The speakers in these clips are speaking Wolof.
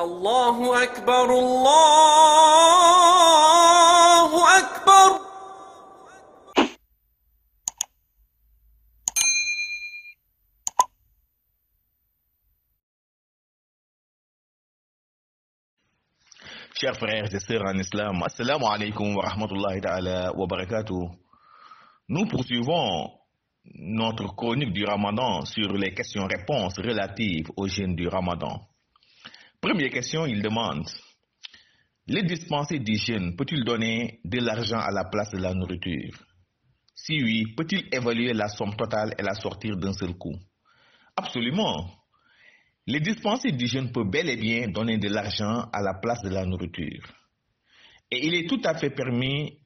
الله أكبر الله أكبر. Chers frères et sœurs en islam, assalamu alaikum wa rahmatullahi ta'ala wa barakatuh. Nous poursuivons notre chronique du Ramadan sur les questions-réponses relatives au jeûne du Ramadan. Première question, il demande: le dispensé du jeûne peut-il donner de l'argent à la place de la nourriture? Si oui, peut-il évaluer la somme totale et la sortir d'un seul coup? Absolument. Le dispensé du jeûne peut bel et bien donner de l'argent à la place de la nourriture. Et il est tout à fait permis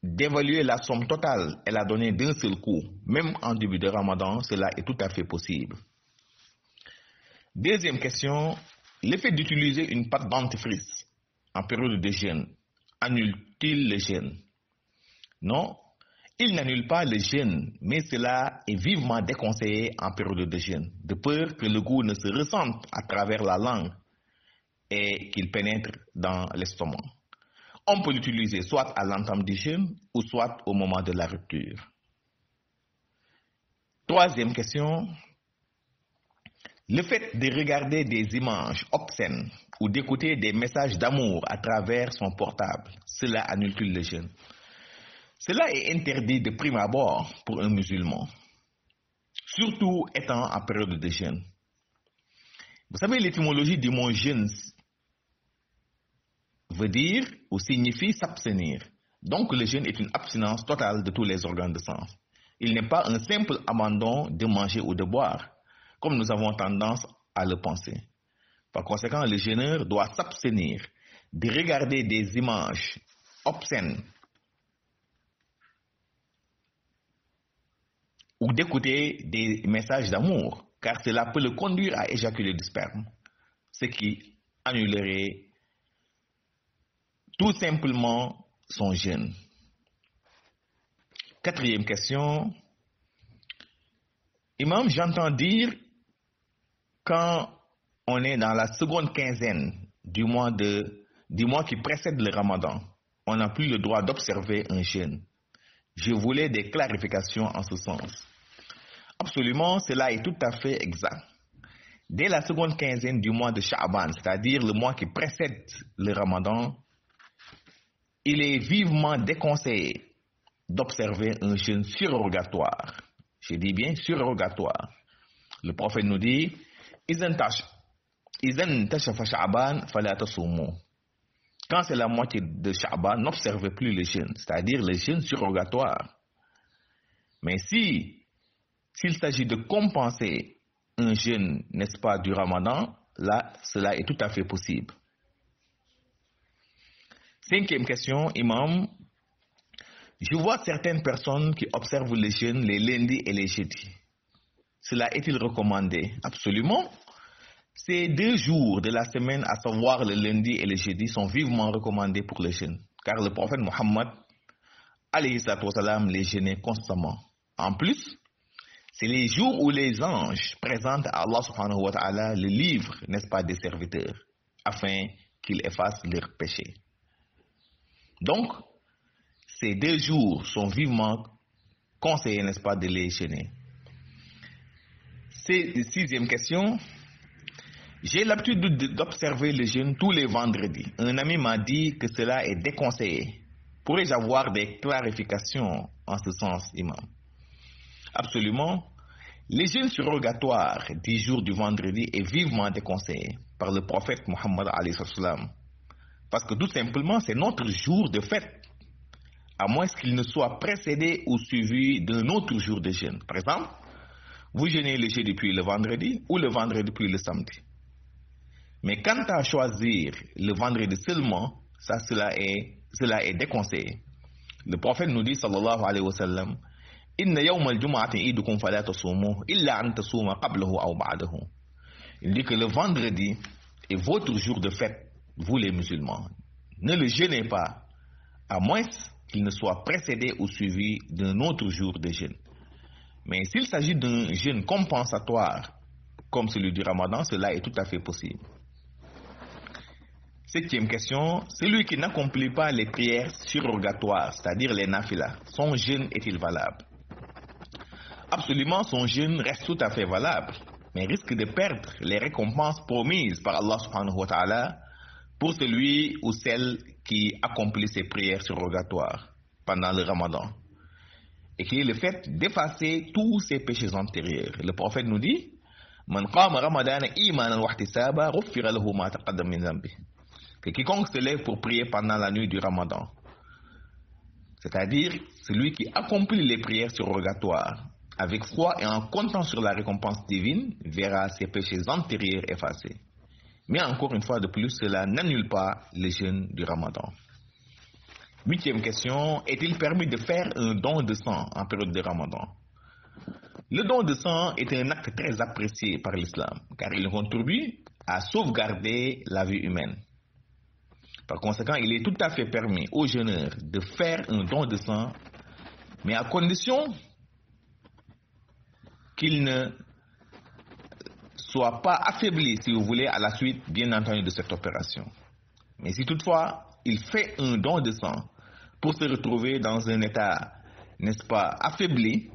d'évaluer la somme totale et la donner d'un seul coup. Même en début de Ramadan, cela est tout à fait possible. Deuxième question, le fait d'utiliser une pâte dentifrice en période de jeûne annule-t-il le jeûne? Non, il n'annule pas le jeûne, mais cela est vivement déconseillé en période de jeûne, de peur que le goût ne se ressente à travers la langue et qu'il pénètre dans l'estomac. On peut l'utiliser soit à l'entame du jeûne ou soit au moment de la rupture. Troisième question, le fait de regarder des images obscènes ou d'écouter des messages d'amour à travers son portable, cela annule-t-il le jeûne? Cela est interdit de prime abord pour un musulman, surtout étant en période de jeûne. Vous savez, l'étymologie du mot jeûne veut dire ou signifie s'abstenir. Donc le jeûne est une abstinence totale de tous les organes de sens. Il n'est pas un simple abandon de manger ou de boire, comme nous avons tendance à le penser. Par conséquent, le jeûneur doit s'abstenir de regarder des images obscènes ou d'écouter des messages d'amour, car cela peut le conduire à éjaculer du sperme, ce qui annulerait tout simplement son jeûne. Quatrième question. Imam, j'entends dire quand on est dans la seconde quinzaine du mois qui précède le Ramadan, on n'a plus le droit d'observer un jeûne. Je voulais des clarifications en ce sens. Absolument, cela est tout à fait exact. Dès la seconde quinzaine du mois de Sha'ban, c'est-à-dire le mois qui précède le Ramadan, il est vivement déconseillé d'observer un jeûne surrogatoire. Je dis bien surrogatoire. Le prophète nous dit: quand c'est la moitié de Sha'ban, n'observez plus le jeûne, c'est-à-dire le jeûne surrogatoire. Mais s'il s'agit de compenser un jeûne, n'est-ce pas, du Ramadan, là, cela est tout à fait possible. Cinquième question, Imam. Je vois certaines personnes qui observent le jeûne les lundis et les jeudis. Cela est-il recommandé? Absolument. Ces 2 jours de la semaine, à savoir le lundi et le jeudi, sont vivement recommandés pour le jeûne, car le prophète Mohammed, alayhi salatu wassalam, les jeûnait constamment. En plus, c'est les jours où les anges présentent à Allah subhanahu wa ta'ala le livre, n'est-ce pas, des serviteurs, afin qu'il efface leurs péchés. Donc, ces 2 jours sont vivement conseillés, n'est-ce pas, de les jeûner. Sixième question. J'ai l'habitude d'observer le jeûne tous les vendredis. Un ami m'a dit que cela est déconseillé. Pourrais-je avoir des clarifications en ce sens, Imam? Absolument. Le jeûne surrogatoire 10 jours du vendredi est vivement déconseillé par le prophète Mohammed alayhi salam. Parce que tout simplement, c'est notre jour de fête, à moins qu'il ne soit précédé ou suivi d'un autre jour de jeûne. Par exemple, vous jeûnez le jeudi puis le vendredi ou le vendredi puis le samedi. Mais quant à choisir le vendredi seulement, cela est déconseillé. Le prophète nous dit, sallallahu alayhi wa sallam, Inna yawma al-jum'ati idukum fala tasumu illa an tasuma qablahu aw ba'dahu. Il dit que le vendredi est votre jour de fête, vous les musulmans. Ne le jeûnez pas, à moins qu'il ne soit précédé ou suivi d'un autre jour de jeûne. Mais s'il s'agit d'un jeûne compensatoire, comme celui du Ramadan, cela est tout à fait possible. Septième question, celui qui n'accomplit pas les prières surrogatoires, c'est-à-dire les nafilas, son jeûne est-il valable? Absolument, son jeûne reste tout à fait valable, mais risque de perdre les récompenses promises par Allah subhanahu wa ta'ala pour celui ou celle qui accomplit ses prières surrogatoires pendant le Ramadan, et qui est le fait d'effacer tous ses péchés antérieurs. Le prophète nous dit, Man qama ramadana imanan wa ihtisaba ghuffira lahu ma taqaddama min dhanbihi. Que quiconque se lève pour prier pendant la nuit du Ramadan, c'est-à-dire celui qui accomplit les prières surrogatoires avec foi et en comptant sur la récompense divine, verra ses péchés antérieurs effacés. Mais encore une fois de plus, cela n'annule pas le jeûne du Ramadan. Huitième question, est-il permis de faire un don de sang en période de Ramadan? Le don de sang est un acte très apprécié par l'islam, car il contribue à sauvegarder la vie humaine. Par conséquent, il est tout à fait permis aux jeûneurs de faire un don de sang, mais à condition qu'il ne soit pas affaibli, si vous voulez, à la suite, bien entendu, de cette opération. Mais si toutefois, il fait un don de sang pour se retrouver dans un état, n'est-ce pas, affaibli,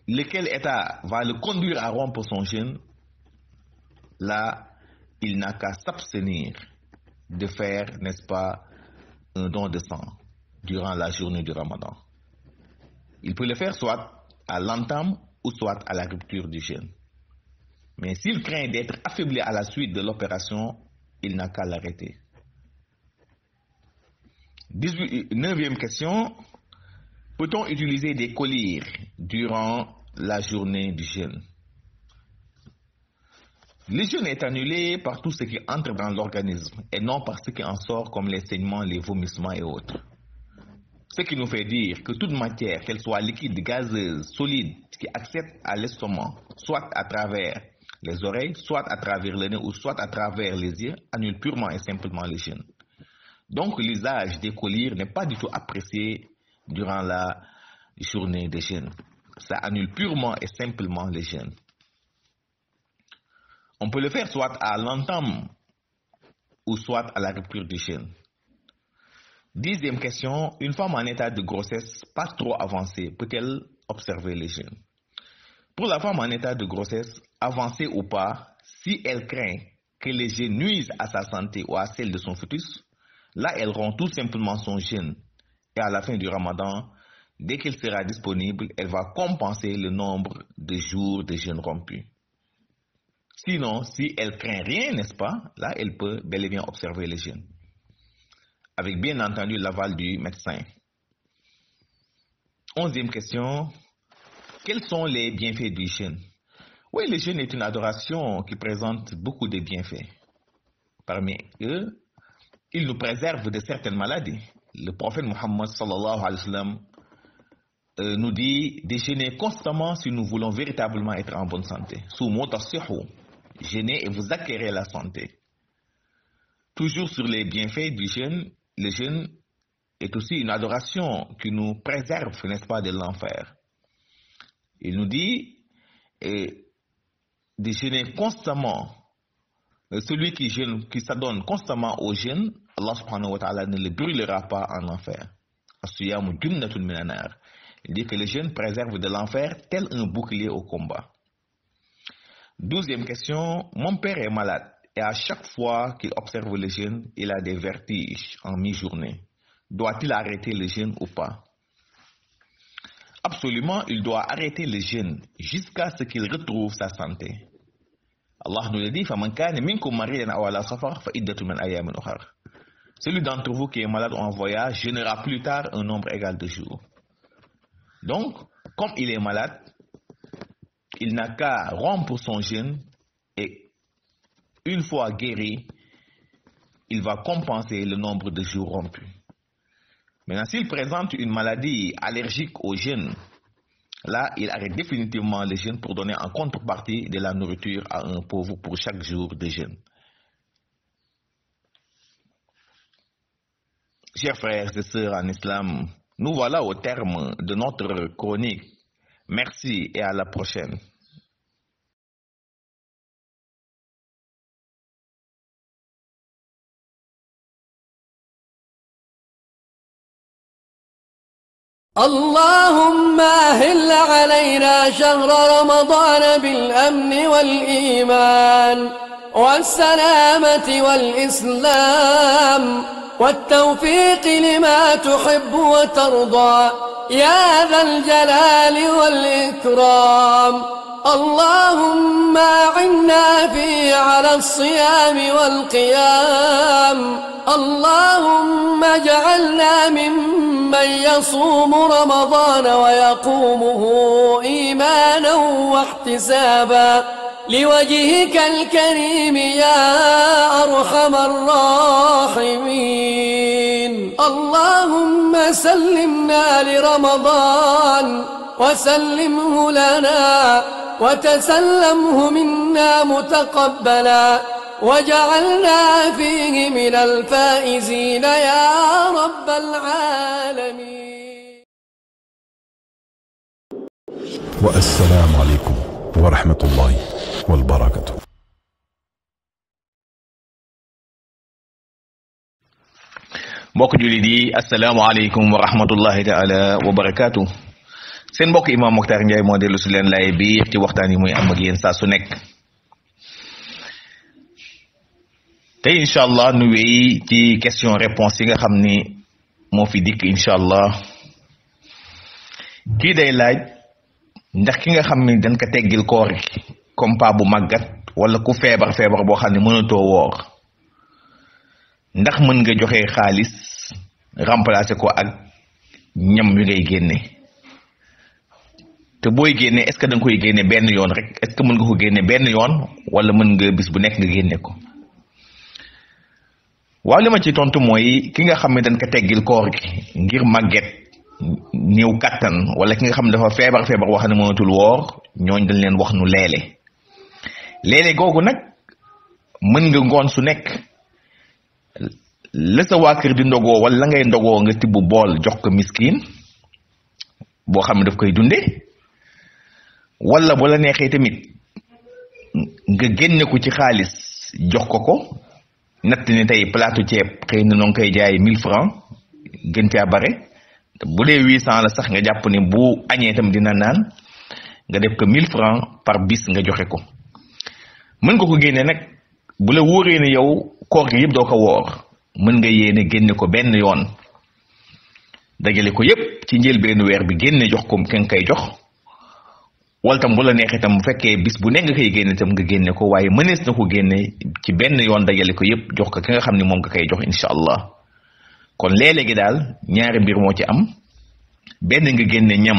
lequel état va le conduire à rompre son jeûne, là, il n'a qu'à s'abstenir de faire, n'est-ce pas, un don de sang durant la journée du Ramadan. Il peut le faire soit à l'entame ou soit à la rupture du jeûne. Mais s'il craint d'être affaibli à la suite de l'opération, il n'a qu'à l'arrêter. 9e question. Peut-on utiliser des collyres durant la journée du jeûne? Le jeûne est annulé par tout ce qui entre dans l'organisme et non par ce qui en sort comme les saignements, les vomissements et autres. Ce qui nous fait dire que toute matière, qu'elle soit liquide, gazeuse, solide, qui accède à l'estomac, soit à travers les oreilles, soit à travers le nez ou soit à travers les yeux, annule purement et simplement le jeûne. Donc l'usage des collyres n'est pas du tout apprécié durant la journée de jeûne. Ça annule purement et simplement le jeûne. On peut le faire soit à l'entame ou soit à la rupture du jeûne. 10e question, une femme en état de grossesse pas trop avancée peut-elle observer le jeûne? Pour la femme en état de grossesse, avancée ou pas, si elle craint que le jeûne nuise à sa santé ou à celle de son fœtus, là elle rompt tout simplement son jeûne et à la fin du Ramadan, dès qu'il sera disponible, elle va compenser le nombre de jours de jeûne rompus. Sinon, si elle craint rien, n'est-ce pas, là elle peut bel et bien observer le jeûne, avec bien entendu l'aval du médecin. 11e question, quels sont les bienfaits du jeûne? Oui, le jeûne est une adoration qui présente beaucoup de bienfaits. Parmi eux, il nous préserve de certaines maladies. Le prophète Muhammad sallallahu alayhi wa sallam nous dit de jeûner constamment si nous voulons véritablement être en bonne santé. Jeûnez et vous acquérez la santé. Toujours sur les bienfaits du jeûne, le jeûne est aussi une adoration qui nous préserve, n'est-ce pas, de l'enfer. Il nous dit de jeûner constamment. Celui qui jeûne, qui s'adonne constamment au jeûne, Allah subhanahu wa ta'ala ne le brûlera pas en enfer. Il dit que le jeûne préserve de l'enfer tel un bouclier au combat. 12e question, mon père est malade et à chaque fois qu'il observe le jeûne, il a des vertiges en mi-journée. Doit-il arrêter le jeûne ou pas? Absolument, il doit arrêter le jeûne jusqu'à ce qu'il retrouve sa santé. Allah nous le dit, celui d'entre vous qui est malade ou en voyage jeûnera plus tard un nombre égal de jours. Donc, comme il est malade, il n'a qu'à rompre son jeûne et une fois guéri, il va compenser le nombre de jours rompus. Maintenant, s'il présente une maladie allergique au jeûne, là, il arrête définitivement le jeûne pour donner en contrepartie de la nourriture à un pauvre pour chaque jour de jeûne. Chers frères et sœurs en islam, nous voilà au terme de notre chronique. Merci et à la prochaine. اللهم أهل علينا شهر رمضان بالأمن والإيمان والسلامة والإسلام والتوفيق لما تحب وترضى يا ذا الجلال والإكرام. اللهم أعنا فيه على الصيام والقيام. اللهم اجعلنا ممن يصوم رمضان ويقومه إيمانا واحتسابا لوجهك الكريم يا أرحم الراحمين. اللهم سلمنا لرمضان وسلمه لنا وتسلمه منا متقبلا وجعلنا فيه من الفائزين يا رب العالمين. والسلام عليكم ورحمة الله وبركاته. mbokk jullit yi asalaamaaleykum wa rahmatullahi taala wa barakaatu. seen mbokk Imam Mokhtar Ndiaye moo dellu si leen lay biir ci waxtaan yi muy am ak yéen saa su nekk. tey incha allah nu wéy ci question réponse yi nga xam ni moo fi dikk incha allah. kii day laaj ndax ki nga xam ni dañ ko teggil koor gi comme pa bu màggat wala ku feebar boo xam ne mënatoo woor ndax mën nga joxe xaalis remplacer ko ak ñam wi ngay génne te booy génne est-ce que da nga koy génne benn yoon rek est-ce que mën nga ko génne benn yoon wala mën nga bis bu nekk nga génne ko. waaw li ma ci tontu mooy ki nga xam ne dañ ko teggil koor gi ngir màgget néew kattan wala ki nga xam ne dafa feebar wax ne mënatul woor ñooñ dañ leen wax nu leele googu nag mën nga ngoon su nekk la sa waa kër di ndogoo wala la ngay ndogoo nga tibb bool jox ko miskin boo xam ne daf koy dunde wala bu la neexee tamit nga génne ko ci xaalis jox ko natt ni tey plaatu ceeb xëy na noo ngi koy jaay 1000 francs gën caa bare bu dee 800 la sax nga jàpp ne bu añee tam dina naan nga def ko 1000 francs par bis nga joxe ko. mën nga ko génne nag bu la wóoree ne yow koor gi yëpp doo ko woor mën nga yéene génne ko benn yoon dajale ko yëpp ci njëlbeenu weer bi génne jox ko ki nga koy jox wala tam bu la neexee tam bu fekkee bis bu nekk nga koy génne tam nga génne ko waaye mënees na ko génne ci benn yoon dajale ko yëpp jox ko ki nga xam ne moom nga koy jox incha allah. kon léeg-léegi daal ñaari mbir moo ci am benn nga génne ñam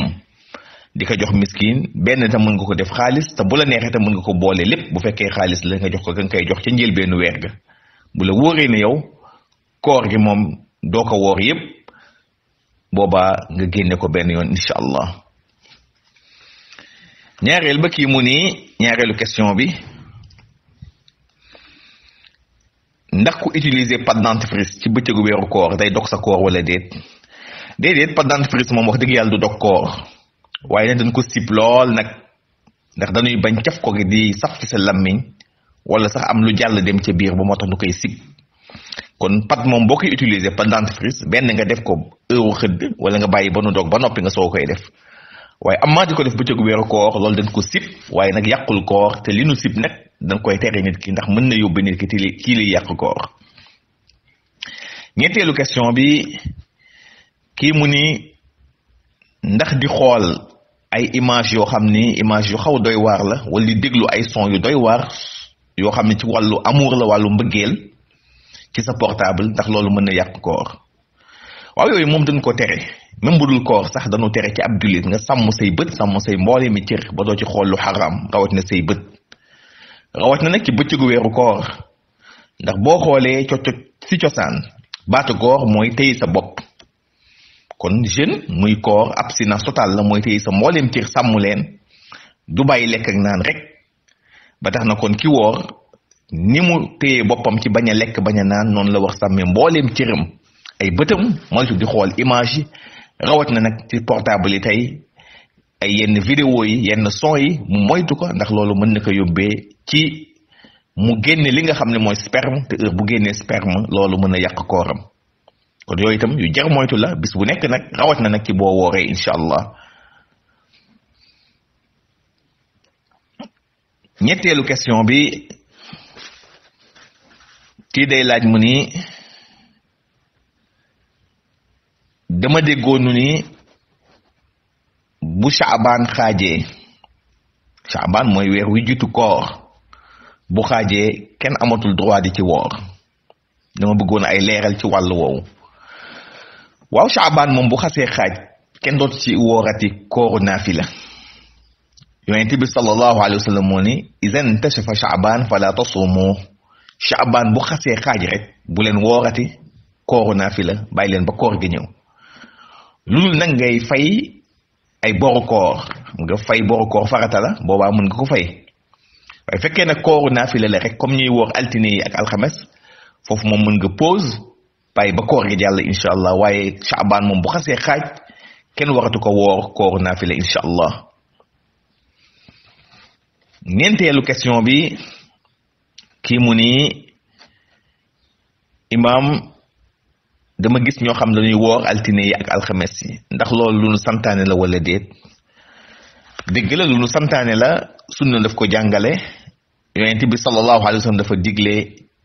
di ko jox miskin benn tam mën nga ko def xaalis te bu la neexee tam mën nga ko boole lépp bu fekkee xaalis la nga jox ko ka nga koy jox ca njëlbeenu weer ga bu la wóoree ne yow koor gi moom doo ko woor yëpp boobaa nga génne ko benn yoon incha allah. ñaareel ba kii mu ni ñaareelu question bi ndax ku utiliser pâte dentifrice ci bëccëgu weeru koor day dog sa koor wala déedéet pâte dentifrice moom wax dëgg yàlla du dog koor waaye nag dañ ko sip lool nag ndax dañuy bañ caf ko gi di saf ci sa lammiñ wala sax am lu jàll dem ca biir ba moo tax nu koy sip. kon pâte moom boo koy utiliser pâte dentifrice benn nga def ko heure xëdd wala nga bàyyi ba nu dog ba noppi nga soo koy def waaye am maa di ko def bëccëgu weeru koor loolu dañ ko sip waaye nag yàqul koor te li nu sip nag dañ koy tere nit ki ndax mën na yóbbu nit ki ci li yàq koor. ñetteelu question bi kii mu ni ndax di xool ay image yoo xam ni image yu xaw doy waar la wala di déglu ay son yu doy waar yoo xam ne ci wàllu amour la wàllu mbëggeel ci sa portable ndax loolu mën na yàq koor. waaw yooyu moom dañ ko tere même bu dul koor sax dañu tere ci ab jullit nga sàmm say bët sàmm say mboole mi cër ba doo ci xool lu xaram rawat na say bët rawat na nag ci bëccëgu weeru koor ndax boo xoolee ci cosaan baatu koor mooy téye sa bopp kon jeune muy koor abstinence totale la mooy téye sa mbooleem cër sàmm leen du bàyyi lekk ak naan rek ba tax na kon ki woor ni mu téye boppam ci bañ a lekk bañ a naan noonu la wax sàmmee mbooleem cëram ay bëtam moytu di xool image yi rawat na nag ci portable yi tey ay yenn vidéo yi yenn son yi mu moytu ko ndax loolu mën na ko yóbbee ci mu génne li nga xam ne mooy sperme te heure bu génnee sperme loolu mën a yàq kooram kon yooyu itam yu jar moytu la bis bu nekk nag rawat na nag ci boo wooree incha allah. ñetteelu question bi kii day laaj mu ni dama déggoonu ni bu Shaaban xaajee, Shaaban mooy weer wi jiitu koor, bu xaajee kenn amatul droit di ci woor. dama bëggoon ay leeral ci wàllu woowu. waaw Shaaban moom bu xasee xaaj kenn dootu ci woorati kooru naafila. yonent bi sallallahu alayhi wa sallam moo ni iza intashafa Shaaban fala tasumu. Shaaban bu xasee xaaj rek bu leen woorati kooru naafila, bàyyi leen ba koor gi ñëw. loolu nag ngay fay ay boru koor, nga fay boru koor farata la boobaa mën nga ko fay. waaye fekkee nag kooru naafila la rek comme ñuy woor altine yi ak alxames, foofu moom mën nga pause bàyyi ba koor gi jàll incha allah. waaye Shaaban moom bu xasee xaaj kenn waratu ko woor kooru naafila incha allah. ñeenteelu question bi kii mu ni imaam dama gis ñoo xam dañuy woor altine yi ak alxames yi, ndax loolu lu nu santaane la wala déet? dëgg la lu nu santaane la, sunna daf ko jàngale. yonent bi sallallahu alayhi wa sallam dafa digle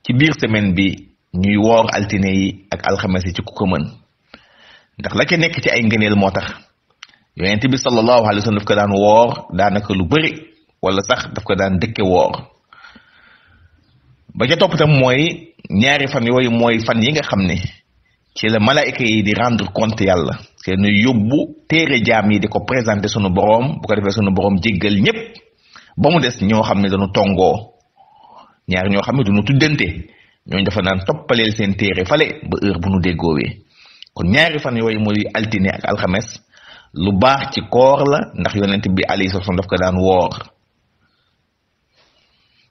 ci biir semaine bi ñuy woor altine yi ak alxames yi ci ku ko mën, ndax la ca nekk ci ay ngëneel moo tax. yonent bi sallallahu alayhi wa sallam daf ko daan woor daanaka lu bari, wala sax daf ko daan dëkke woor. ba ca topp tam mooy ñaari fan yooyu mooy fan yi nga xam ne ci la malaayika yi di rendre compte yàlla, te nu yóbbu téere jaam yi di ko présenter sunu boroom, bu ko defee sunu boroom jéggal ñépp ba mu des ñoo xam ne dañu tongoo, ñaar ñoo xam ne duñu tuddante, ñooñu dafa naan toppaleel seen téere fale ba heure bu nu déggoowee. kon ñaari fan yooyu mooy altine ak alxames lu baax ci koor la, ndax yonent bi alayhi salaam daf ko daan woor.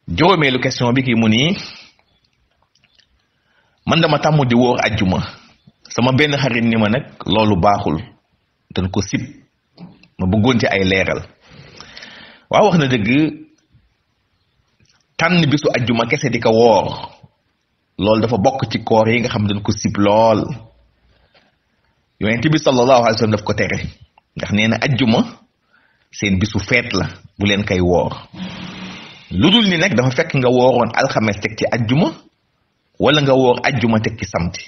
juróomeelu question bi kii mu nii man dama tàmm di woor ajjuma, sama benn xarit ni ma nag loolu baaxul, dañ ko sib, ma bëggoon ci ay leeral. waaw wax na dëgg, tànn bisu ajjuma kese di ko woor loolu dafa bokk ci koor yi nga xam dañ ko sib lool. yonent bi sallallahu alayhi wa sallam daf ko tere, ndax nee na ajjuma seen bisu feet la, bu leen koy woor. lu dul ni nag dafa fekk nga wooroon alxames teg ci ajjuma, wala nga woor ajjuma teg ci samedi,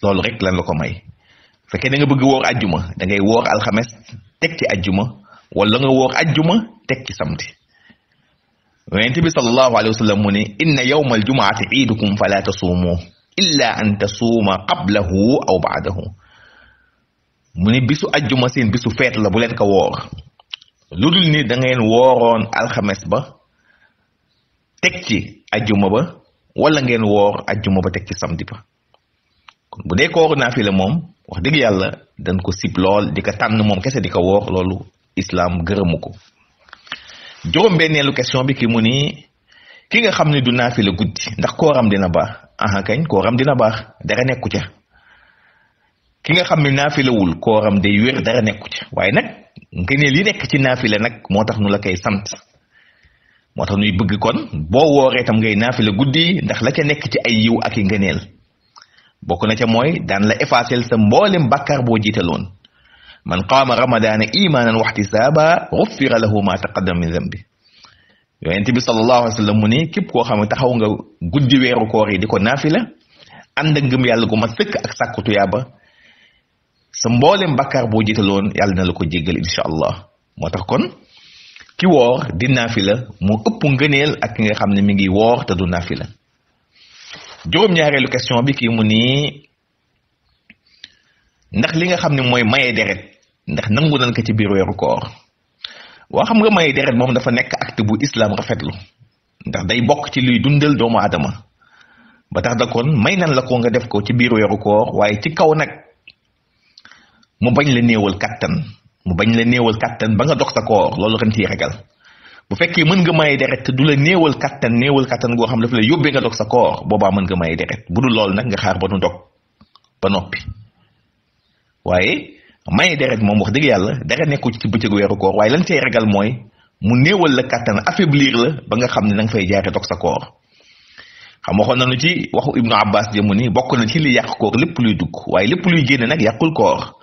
loolu rek lan la ko may. fekkee da nga bëgg woor ajjuma da ngay woor alxames teg ci ajjuma, wala nga woor ajjuma teg ci samedi. yonent bi sallallahu alayhi wa sallam mu ne inna yawma aljumaati iidukum fala tasuumu illa an tasuuma qablahu aw baadahu. mu ne bisu ajjuma seen bisu feet la, bu leen ko woor lu dul ni da ngeen wooroon alxames ba teg ci ajjuma ba, wala ngeen woor ajjuma ba teg ci samedi ba. kon bu dee kooru naafila moom wax dëgg yàlla dañ ko sib lool, di ko tànn moom kese di ko woor, loolu islam gërëmu ko. juróom-benneelu question bi ki mu ni ki nga xam ne du naafila guddi ndax kooram dina baax? aha kañ, kooram dina baax, dara nekku ca. ki nga xam ne naafilawul kooram day wér, dara nekku ca. waaye nag ngëneel yi nekk ci naafila nag moo tax nu la koy sant, moo tax nuy bëgg kon boo wooree tam ngay naafila guddi, ndax la ca nekk ci ay yiw ak i ngëneel bokk na ca mooy daan la effacer sa mboolem bàkkaar boo jiitaloon. man qaama ramadaana imaanan wa ihtisaaba ghuffira lahu ma taqaddama min dhanbi. yonent bi sallallahu alayhi wa sallam mu ni képp koo xam ne taxaw nga guddi weeru koor yi di ko naafila ànd ak ngëm yàlla gu ma sëkk ak sàkku tuyaaba, sa mboolem bàkkaar boo jiitaloon yàlla na la ko jéggal incha allah. moo tax kon ki woor di naafila moo ëpp ngëneel ak ki nga xam ne mi ngi woor te du naafila. juróom-ñaareelu question bi kii mu nii ndax li nga xam ne mooy maye deret ndax nangu nañ ko ci biir weeru koor? waa xam nga maye deret moom dafa nekk acte bu islam rafetlu, ndax day bokk ci luy dundal doomu aadama, ba tax da kon may nan la ko nga def ko ci biir weeru koor, waaye ci kaw nag mu bañ la néewal kattan ba nga dog sa koor, loolu ren ciy ragal. bu fekkee mën nga maye deret te du la néewal kattan goo xam dafa la yóbbee nga dog sa koor, boobaa mën nga maye deret. bu dul loolu nag nga xaar ba nu dog ba noppi. waaye maye deret moom wax dëgg yàlla dara nekku ci bëccëgu weeru koor, waaye lan cay ragal mooy mu néewal la kattan, affaiblir la ba nga xam ne da nga fay jaare dog sa koor. xam waxoon nañu ci waxu Ibnu Abbas jëmu ni bokk na ci li yàq koor lépp luy dugg waaye lépp luy génne nag yàqul koor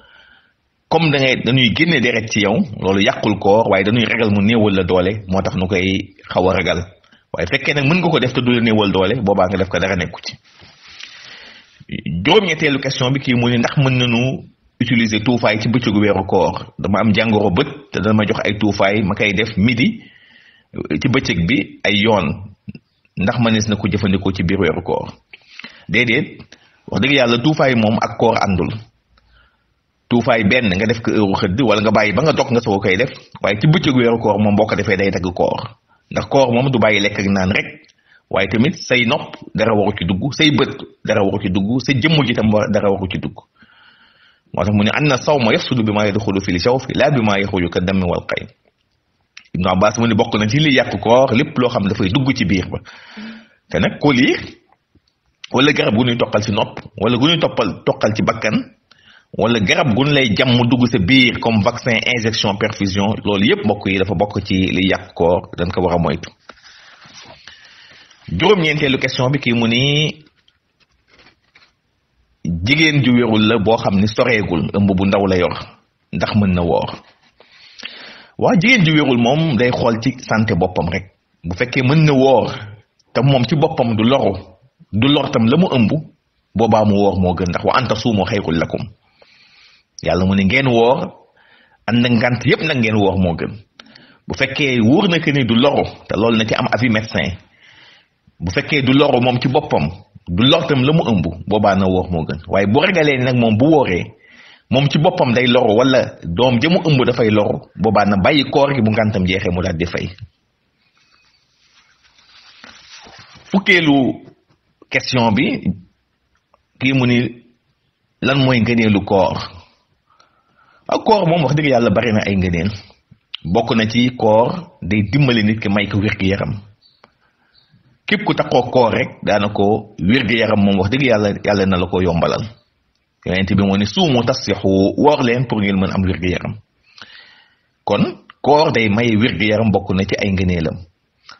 comme dañuy génne deret ci yow loolu yàqul koor waaye dañuy ragal mu néewal la doole moo tax nu koy xaw a ragal waaye fekkee nag mën nga ko def te du la néewal doole boobaa nga def ko dara nekku ci. juróom-ñetteelu question bi kii mu ni ndax mën nañu utiliser tuufaay ci bëccëgu weeru koor dama am jàngoro bët te dama jox ay tuufaay ma koy def midi ci bëccëg bi ay yoon ndax mënees na ko jëfandikoo ci biir weeru koor déedéet wax dëgg yàlla tuufaay moom ak koor àndul tuufaay benn nga def ko heure xëdd wala nga bàyyi ba nga dog nga soo koy def waaye ci bëccëgu weeru koor moom boo ko defee day dagg koor ndax koor moom du bàyyi lekk ak naan rek waaye tamit say nopp dara waru ci dugg say bët dara waru ci dugg sa jëmm ji tam dara waru ci dugg moo tax mu ne anna sawma yafsudu bi maa yadxulu fil jawfi laa bi maa yaxruju ka dammi wal qayl Ibnu Abbas mu ne bokk na ci li yàq koor lépp loo xam ne dafay dugg ci biir ba te nag ko liir wala garab gu ñuy toqal ci nopp wala gu ñuy toqal ci bakkan wala garab gu ñu lay jam mu dugg sa biir comme vaccin injection perfusion loolu yëpp mbokk yi dafa bokk ci li yàq koor dañ ko war a moytu. juróom-ñeenteelu question bi kii mu ni jigéen ju wérul la boo xam ni soreegul ëmb bu ndaw la yor ndax mën na woor waa jigéen ju wérul moom day xool ci santé boppam rek bu fekkee mën na woor te moom ci boppam du lor tam la mu ëmb boobaa mu woor moo gën ndax wa anta suumu xayrul lakum yàlla mu ne ngeen woor ànd ngant yépp nag ngeen woor moo gën bu fekkee wóor na que ni du loru te loolu na ci am avis médecin bu fekkee du loru moom ci boppam du lor tam la mu ëmb boobaa na woor moo gën waaye bu ragalee ni nag moom bu wooree moom ci boppam day loru wala doom ja mu ëmb dafay loru boobaa na bàyyi koor gi bu ngantam jeexee mu daal di fay. fukkeelu question bi kii mu ni lan mooy ngëneelu koor ak koor moom wax dëgg yàlla bari na ay ngëneel bokk na ci koor day dimbali nit ki may ko wér-gu-yaram képp ku taxoo koor rek daana ko wér-gu-yaram moom wax dëgg yàlla na la ko yombalal yonent bi moo ne suumu tasixu woor leen pour ngeen mën am wér-gu-yaram kon koor day may wér-gu-yaram bokk na ci ay ngëneelam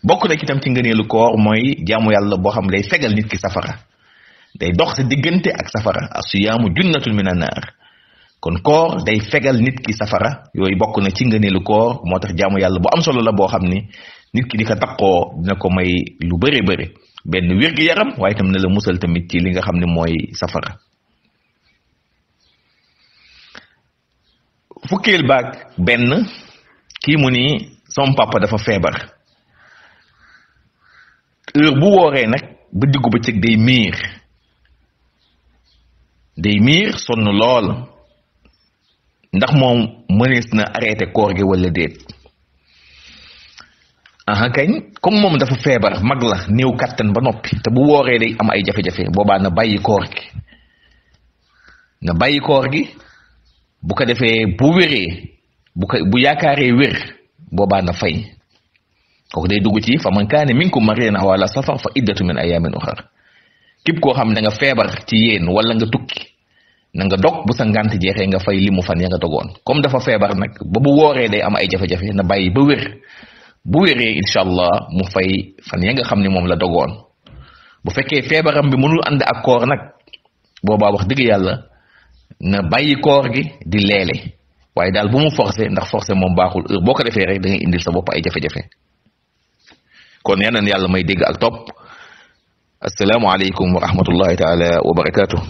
bokk na ci itam ci ngëneelu koor mooy jaamu yàlla boo xam day fegal nit ki safara day dox sa diggante ak safara asiyaamu junnatun minan naar kon koor day fegal nit ki safara yooyu bokk na ci ngëneelu koor moo tax jaamu yàlla bu am solo la boo xam ni nit ki di ko takkoo dina ko may lu bëri bëri benn wér-gu-yaram waaye itam ne la musal tamit ci li nga xam ne mooy safara. fukkeel baag benn kii mu ni son papa dafa feebar heure bu wooree nag ba diggu bëccëg day miir sonn lool ndax moom mënees na arrêté koor gi wala déet. aha kañ comme moom dafa feebar mag la néew kàttan ba noppi te bu wooree day am ay jafe-jafe boobaa na bàyyi koor gi bu ko defee bu wéree bu yaakaaree wér boobaa na fay kooku day dugg ci fa man kaane minkum mariidan aw ala safar fa iddatu min ayaamin uxar képp koo xam ne da nga feebar ci yéen wala nga tukki na nga dog bu sa ngant jeexee nga fay limu fan ya nga dogoon comme dafa feebar nag ba bu wooree day am ay jafe-jafe na bàyyi ba wér bu wéree incha allah mu fay fan ya nga xam ne moom la dogoon bu fekkee feebaram bi mënul ànd ak koor nag boobaa wax dëgg yàlla na bàyyi koor gi di leele waaye daal bu mu forcé ndax forcé moom baaxul heure boo ko defee rek da ngay indil sa bopp ay jafe-jafe kon yal na yàlla may dégg ak topp assalaamu aleykum wa rahmatullahi taala wa barakaatuh.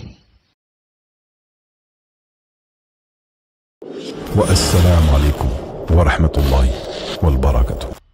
wa assalaamu aleykum wa rahmatullahi wal barakatuh.